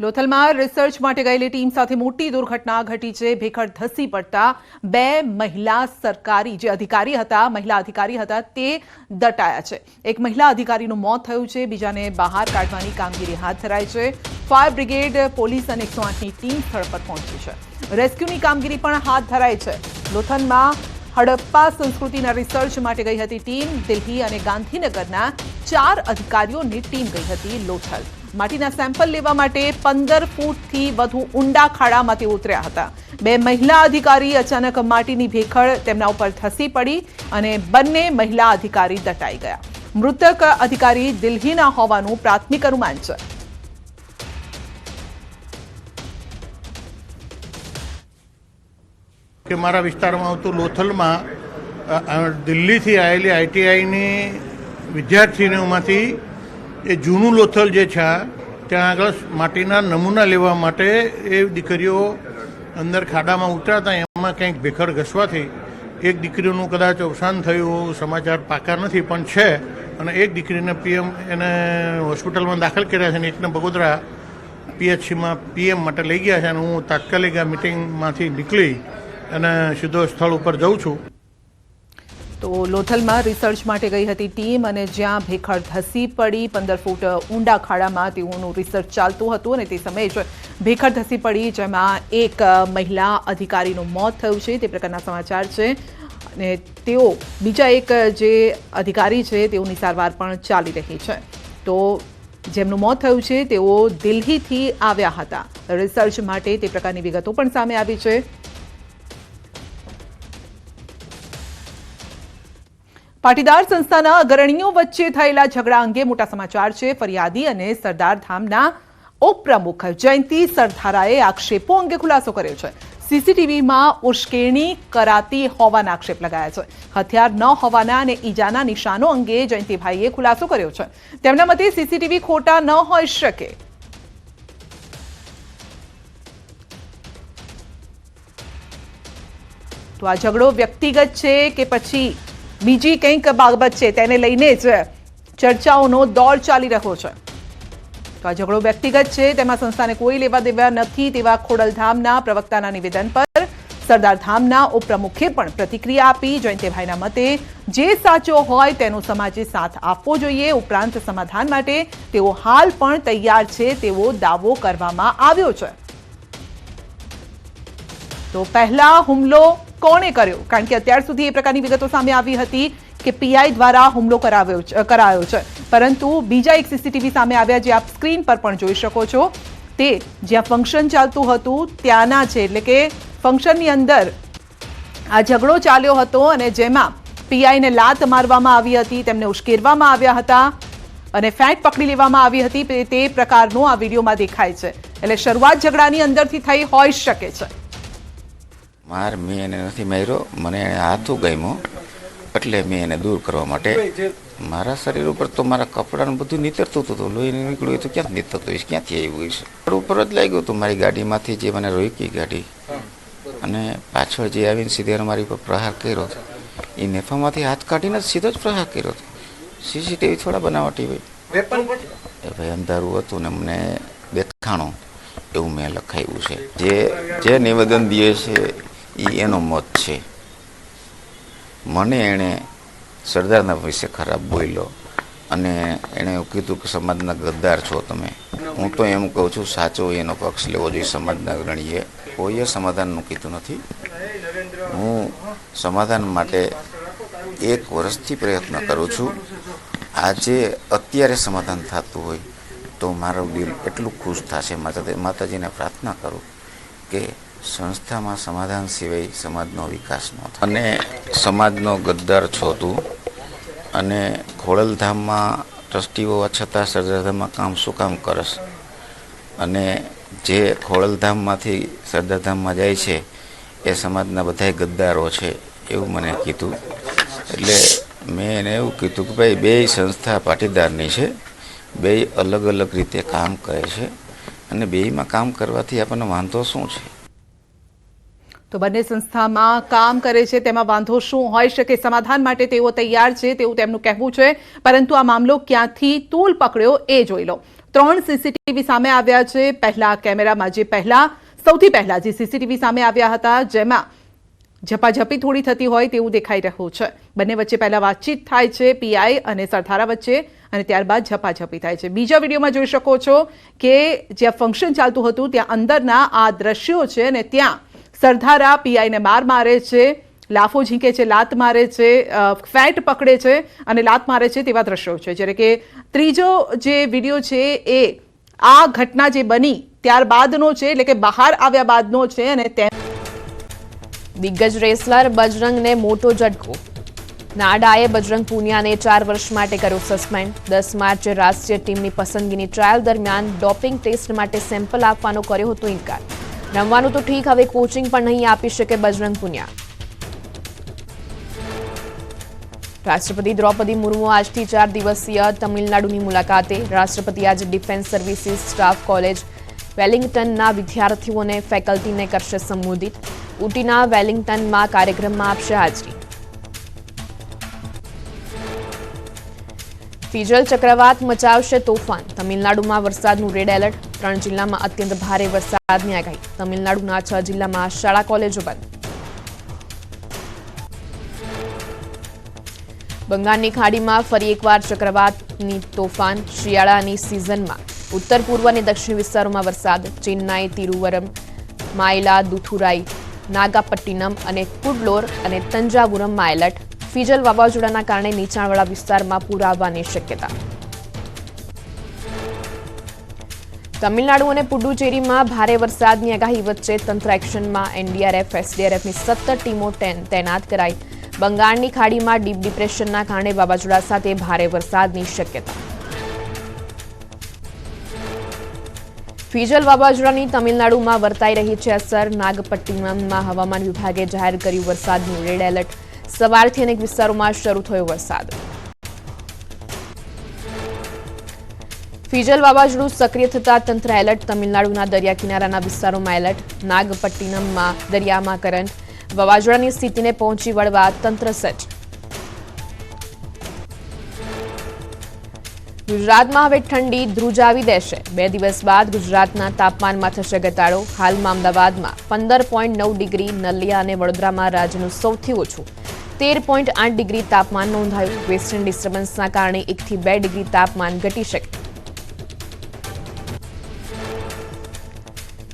લોથલમાં research માટે ગયેલી team સાથે મોટી દુર્ઘટના ઘટી છે। ભેખડ ધસી પડતા બે મહિલા સરકારી જે અધિકારી હતા મહિલા અધિકારી હતા તે દટાયા છે। એક મહિલા અધિકારીનું મોત થયું છે, બીજાને બહાર કાઢવાની કામગીરી હાથ ધરાઈ છે। ફાયર બ્રિગેડ, પોલીસ અને 108ની ટીમ સ્થળ પર પહોંચી છે। રેસ્ક્યુની કામગીરી પણ હાથ ધરાઈ છે। લોથલમાં હડપ્પા સંસ્કૃતિના રિસર્ચ માટે ગઈ હતી ટીમ। દિલ્હી અને ગાંધીનગરના 4 અધિકારીઓની ટીમ ગઈ હતી લોથલ। માટીના સેમ્પલ લેવા માટે 15 ફૂટથી વધુ ઊંડા ખાડામાં ઉતર્યા હતા। બે મહિલા અધિકારી અચાનક માટીની ભેખડ તેમના ઉપર ધસી પડી અને બંને મહિલા અધિકારી દટાઈ ગયા। મૃતક અધિકારી દિલ્હીના હોવાનું પ્રાથમિક અનુમાન છે। કે મારા વિસ્તારમાં આવતું લોથલમાં દિલ્હીથી આવેલી આઈટીઆઈની વિદ્યાર્થીનીઓમાંથી એ જૂનું લોથલ જે છે ત્યાં આગળ માટીના નમૂના લેવા માટે એ દીકરીઓ અંદર ખાડામાં ઉતર્યા હતા। એમાં કંઈક ભેખડ ઘસવાથી એક દીકરીનું કદાચ અવસાન થયું, સમાચાર પાકા નથી પણ છે, અને એક દીકરીને એને હોસ્પિટલમાં દાખલ કર્યા છે અને એકને બગોદરા પીએચસીમાં પીએમ માટે લઈ ગયા છે। અને હું તાત્કાલિક આ મિટિંગમાંથી નીકળી અને સીધો સ્થળ ઉપર જઉં છું। તો લોથલમાં રિસર્ચ માટે ગઈ હતી ટીમ અને જ્યાં ભેખડ ધસી પડી 15 ફૂટ ઊંડા ખાડામાં તેઓનું રિસર્ચ ચાલતું હતું અને તે સમયે જ ભેખડ ધસી પડી જેમાં એક મહિલા અધિકારીનું મોત થયું છે તે પ્રકારના સમાચાર છે અને તેઓ બીજા એક જે અધિકારી છે તેઓની સારવાર પણ ચાલી રહી છે। તો જેમનું મોત થયું છે તેઓ દિલ્હીથી આવ્યા હતા રિસર્ચ માટે તે પ્રકારની વિગતો પણ સામે આવી છે। પાટીદાર સંસ્થાના અગ્રણીઓ વચ્ચે થયેલા ઝઘડા અંગે મોટા સમાચાર છે। ફરિયાદી અને સરદાર ધામના ઉપપ્રમુખ જયંતિ સરધારાએ આક્ષેપો અંગે ખુલાસો કર્યો છે। સીસીટીવીમાં ઉશ્કેરણી કરાતી હોવાના આક્ષેપ લગાયા છે। હથિયાર ન હોવાના અને ઈજાના નિશાનો અંગે જયંતિભાઈએ ખુલાસો કર્યો છે। તેમના મતે સીસીટીવી ખોટા ન હોઈ શકે। તો આ ઝઘડો વ્યક્તિગત છે કે પછી બીજી કંઈક બાબત છે તેને લઈને જ ચર્ચાઓનો દોર ચાલી રહ્યો છે। તો આ ઝઘડો વ્યક્તિગત છે, તેમાં સંસ્થાને કોઈ લેવા દેવા નથી તેવા ખોડલધામના પ્રવક્તાના નિવેદન પર સરદાર ધામના ઉપપ્રમુખે પણ પ્રતિક્રિયા આપી। જયંતિભાઈના મતે જે સાચો હોય તેનો સમાજે સાથ આપવો જોઈએ, ઉપરાંત સમાધાન માટે તેઓ હાલ પણ તૈયાર છે તેવો દાવો કરવામાં આવ્યો છે। તો પહેલા હુમલો કોણે કર્યો? કારણ કે અત્યાર સુધી એ પ્રકારની વિગતો સામે આવી હતી કે પીઆઈ દ્વારા હુમલો કરાયો છે, પરંતુ બીજા એક સીસીટીવી સામે આવ્યા જે આપ સ્ક્રીન પર પણ જોઈ શકો છો। તે જ્યાં ફંક્શન ચાલતું હતું ત્યાંના છે, એટલે કે ફંક્શનની અંદર આ ઝઘડો ચાલ્યો હતો અને જેમાં પીઆઈને લાત મારવામાં આવી હતી, તેમને ઉશ્કેરવામાં આવ્યા હતા અને ફેંટ પકડી લેવામાં આવી હતી। તે પ્રકારનું આ વિડીયોમાં દેખાય છે। એટલે શરૂઆત ઝઘડાની અંદરથી થઈ હોઈ શકે છે। માર મેં એને નથી માર્યો, મને એને હાથું ગમ્યો એટલે મેં એને દૂર કરવા માટે મારા શરીર ઉપર તો મારા કપડાનું બધું નીતરતું હતું। લોહી નીકળ્યું તો ક્યાંથી નીતરતું હોય, ક્યાંથી આવ્યું છે ઉપર જ લાગ્યું હતું મારી ગાડીમાંથી જે મને રોકી ગાડી અને પાછળ જે આવીને સીધે મારી ઉપર પ્રહાર કર્યો હતો એ નેફામાંથી હાથ કાઢીને સીધો જ પ્રહાર કર્યો હતો। સીસીટીવી થોડા બનાવટી હોય એ ભાઈ અંધારું હતું ને મને દેખાણો એવું મેં લખાયું છે। જે નિવેદન દે છે એ એનો મત છે। મને એણે સરદારના વિશે ખરાબ બોલ્યો અને એણે એવું કીધું કે સમાજના ગદ્દાર છો તમે। હું તો એમ કહું છું સાચો એનો પક્ષ લેવો જોઈએ સમાજના અગ્રણીએ। કોઈએ સમાધાનનું કીધું નથી। હું સમાધાન માટે 1 વર્ષથી પ્રયત્ન કરું છું। આજે અત્યારે સમાધાન થતું હોય તો મારું દિલ એટલું ખુશ થશે। માતાજીને પ્રાર્થના કરું કે સંસ્થામાં સમાધાન સિવાય સમાજનો વિકાસ ન થાય। અને સમાજનો ગદ્દાર છો તું અને ખોડલધામમાં ટ્રસ્ટી હોવા છતાં સરદારધામમાં કામ શું કામ કરસ? અને જે ખોડલધામમાંથી સરદારધામમાં જાય છે એ સમાજના બધાય ગદ્દારો છે એવું મને કીધું। એટલે મેં એને એવું કીધું કે ભાઈ બે સંસ્થા પાટીદારની છે, બે અલગ અલગ રીતે કામ કરે છે અને બેયમાં કામ કરવાથી આપણને વાંધો શું છે? તો બંને સંસ્થામાં કામ કરે છે તેમાં વાંધો શું હોઈ શકે? સમાધાન માટે તેઓ તૈયાર છે તેવું તેમનું કહેવું છે, પરંતુ આ મામલો ક્યાંથી તૂલ પકડ્યો એ જોઈ લો। 3 સીસીટીવી સામે આવ્યા છે. પહેલા કેમેરામાં સૌથી પહેલા જે સીસીટીવી સામે આવ્યા હતા જેમાં ઝપાઝપી થોડી થતી હોય તેવું દેખાઈ રહ્યું છે. બંને વચ્ચે પહેલા વાતચીત થાય છે પીઆઈ અને સરધારા વચ્ચે અને ત્યારબાદ ઝપાઝપી થાય છે. બીજા વિડીયોમાં જોઈ શકો છો કે જ્યાં ફંક્શન ચાલતું હતું ત્યાં અંદરના આ દ્રશ્યો છે અને ત્યાં સરધારા પીઆઈને માર મારે છે, લાફો ઝીંકે છે, લાત મારે છે, ફેટ પકડે છે અને લાત મારે છે તેવા દ્રશ્યો છે. જ્યારે કે ત્રીજો જે વિડીયો છે એ આ ઘટના જે બની ત્યારબાદનો છે, એટલે કે બહાર આવ્યા બાદનો છે અને દિગ્ગજ રેસલર બજરંગને મોટો ઝટકો. નાડાએ બજરંગ પુનિયાને 4 વર્ષ માટે કર્યો સસ્પેન્ડ. 10 માર્ચે રાષ્ટ્રીય ટીમની પસંદગીની ટ્રાયલ દરમિયાન ડોપિંગ ટેસ્ટ માટે સેમ્પલ આપવાનો કર્યો હતો ઇનકાર. રમવાનું તો ઠીક, હવે કોચિંગ પણ નહીં આપી શકે બજરંગ પુનિયા. રાષ્ટ્રપતિ દ્રૌપદી મુર્મુ આજથી 4 દિવસીય તમિલનાડુની મુલાકાતે. રાષ્ટ્રપતિ આજે ડિફેન્સ સર્વિસીસ સ્ટાફ કોલેજ વેલિંગ્ટનના વિદ્યાર્થીઓને ફેકલ્ટીને કરશે સંબોધિત. ઉટીના વેલિંગ્ટનમાં કાર્યક્રમમાં આપશે હાજરી. ફિજલ ચક્રવાત મચાવશે તોફાન. તમિલનાડુમાં વરસાદનું રેડ એલર્ટ. 3 જિલ્લામાં અત્યંત ભારે વરસાદની આગાહી. તમિલનાડુના 6 જિલ્લામાં શાળા કોલેજો બંધ. બંગાળની ખાડીમાં ફરી એકવાર ચક્રવાતની તોફાન. શિયાળાની સિઝનમાં ઉત્તર પૂર્વ અને દક્ષિણ વિસ્તારોમાં વરસાદ. ચેન્નાઈ, તિરુવરમ, માયલાદુથુરાઈ, નાગાપટ્ટિનમ અને કુડલોર અને તંજાવુરમમાં એલર્ટ. ફિજલ વાવાઝોડાના કારણે નીચાણવાળા વિસ્તારમાં પૂર આવવાની શક્યતા. તમિલનાડુ અને પુડુચેરીમાં ભારે વરસાદની આગાહી વચ્ચે તંત્ર એક્શનમાં. એનડીઆરએફ, એસડીઆરએફની 17 ટીમો તૈનાત કરાઈ. બંગાળની ખાડીમાં ડીપ ડિપ્રેશનના કારણે વાવાઝોડા સાથે ભારે વરસાદની શક્યતા. ફિજલ વાવાઝોડાની તમિલનાડુમાં વર્તાઈ રહી છે અસર. નાગપટ્ટિનમમાં હવામાન વિભાગે જાહેર કર્યું વરસાદનું રેડ એલર્ટ. સવારથી અનેક વિસ્તારોમાં શરૂ થયો વરસાદ. ફિજલ વાવાઝોડું સક્રિય થતા તંત્ર એલર્ટ. તમિલનાડુના દરિયા કિનારાના વિસ્તારોમાં એલર્ટ. નાગપટ્ટિનમમાં દરિયામાં કરંટ. વાવાઝોડાની સ્થિતિને પહોંચી વળવા તંત્ર સજ્જ. ગુજરાતમાં હવે ઠંડી ધ્રુજાવી દેશે. 2 દિવસ બાદ ગુજરાતના તાપમાનમાં થશે ઘટાડો. હાલમાં અમદાવાદમાં 15.9 ડિગ્રી, નલિયા અને વડોદરામાં રાજ્યનું સૌથી ઓછું 13.8 ડિગ્રી તાપમાન નોંધાયું. વેસ્ટર્ન ડિસ્ટર્બન્સના કારણે 1 થી 2 ડિગ્રી તાપમાન ઘટી શકે.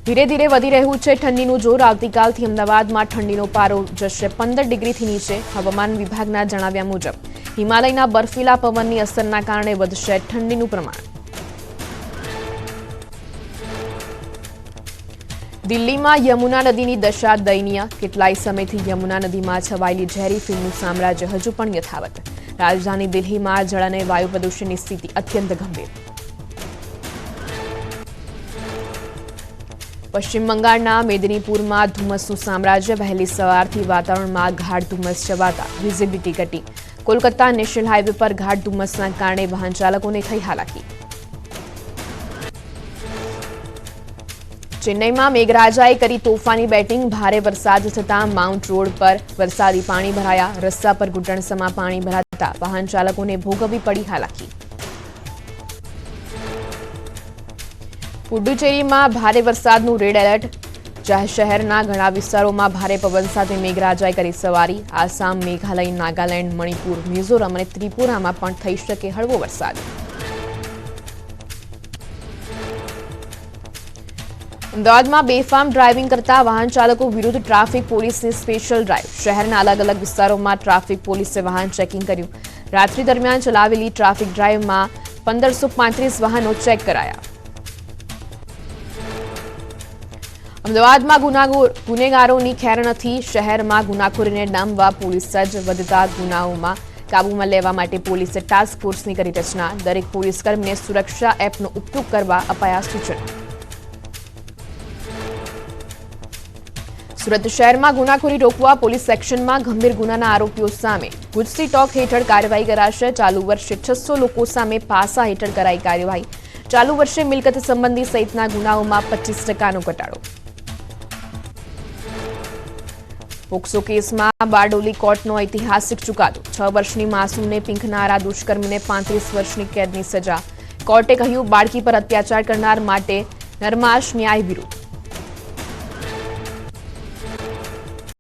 ધીરે ધીરે વધી રહ્યું છે ઠંડીનું જોર. આવતીકાલથી અમદાવાદમાં ઠંડીનો પારો જશે 15 ડિગ્રીથી નીચે. હવામાન વિભાગના જણાવ્યા મુજબ હિમાલયના બર્ફીલા પવનની અસરના કારણે વધશે ઠંડીનું પ્રમાણ. દિલ્હીમાં યમુના નદીની દશા દયનીય. કેટલાય સમયથી યમુના નદીમાં છવાયેલી ઝેરી ફિલ્મનું સામ્રાજ્ય હજુ પણ યથાવત. રાજધાની દિલ્હીમાં જળ અને વાયુ પ્રદૂષણની સ્થિતિ અત્યંત ગંભીર. પશ્ચિમ બંગાળના મેદનીપુરમાં ધુમ્મસનું સામ્રાજ્ય. વહેલી સવારથી વાતાવરણમાં ગાઢ ધુમ્મસ છવાતા વિઝિબિલિટી ઘટી. કોલકાતા નેશનલ હાઈવે પર ગાઢ ધુમ્મસના કારણે વાહન ચાલકોને થઈ હાલાકી. ચેન્નઈમાં મેઘરાજાએ કરી તોફાની બેટિંગ. ભારે વરસાદ થતાં માઉન્ટ રોડ પર વરસાદી પાણી ભરાયા. રસ્તા પર ઘૂંટણસમાં પાણી ભરાતા વાહન ચાલકોને ભોગવવી પડી હાલાકી. પુડુચેરીમાં ભારે વરસાદનું રેડ એલર્ટ. શહેરના ઘણા વિસ્તારોમાં ભારે પવન સાથે મેઘરાજાએ કરી સવારી. આસામ, મેઘાલય, નાગાલેન્ડ, મણિપુર, મિઝોરમ અને ત્રિપુરામાં પણ થઈ શકે હળવો વરસાદ. અમદાવાદમાં બેફામ ડ્રાઇવિંગ કરતા વાહન ચાલકો વિરુદ્ધ ટ્રાફિક પોલીસની સ્પેશિયલ ડ્રાઇવ. શહેરના અલગ અલગ વિસ્તારોમાં ટ્રાફિક પોલીસે વાહન ચેકિંગ કર્યું. રાત્રિ દરમિયાન ચલાવેલી ટ્રાફિક ડ્રાઇવમાં 1535 વાહનો ચેક કરાયા. અમદાવાદમાં ગુનેગારોની ખેર નથી. શહેરમાં ગુનાખોરીને ડામવા પોલીસ સજ્જ. વધતા ગુનાઓમાં કાબૂમાં લેવા માટે પોલીસે ટાસ્ક ફોર્સની કરી રચના. દરેક પોલીસકર્મીને સુરક્ષા એપનો ઉપયોગ કરવા અપાયા સૂચનો. સુરત શહેરમાં ગુનાખોરી રોકવા પોલીસ સેક્શનમાં ગંભીર ગુનાના આરોપીઓ સામે ગુજસી ટોક હેઠળ કાર્યવાહી કરાશે. ચાલુ વર્ષે 600 લોકો સામે પાસા હેઠળ કરાઈ કાર્યવાહી. ચાલુ વર્ષે મિલકત સંબંધી સહિતના ગુનાઓમાં 25% ઘટાડો. પોક્સો કેસમાં બારડોલી કોર્ટનો ઐતિહાસિક ચુકાદો. 6 વર્ષની માસૂમને પીંખનારા દુષ્કર્મીને 35 વર્ષની કેદની સજા. કોર્ટે કહ્યું બાળકી પર અત્યાચાર કરનાર માટે નરમાશ ન્યાય વિરુદ્ધ.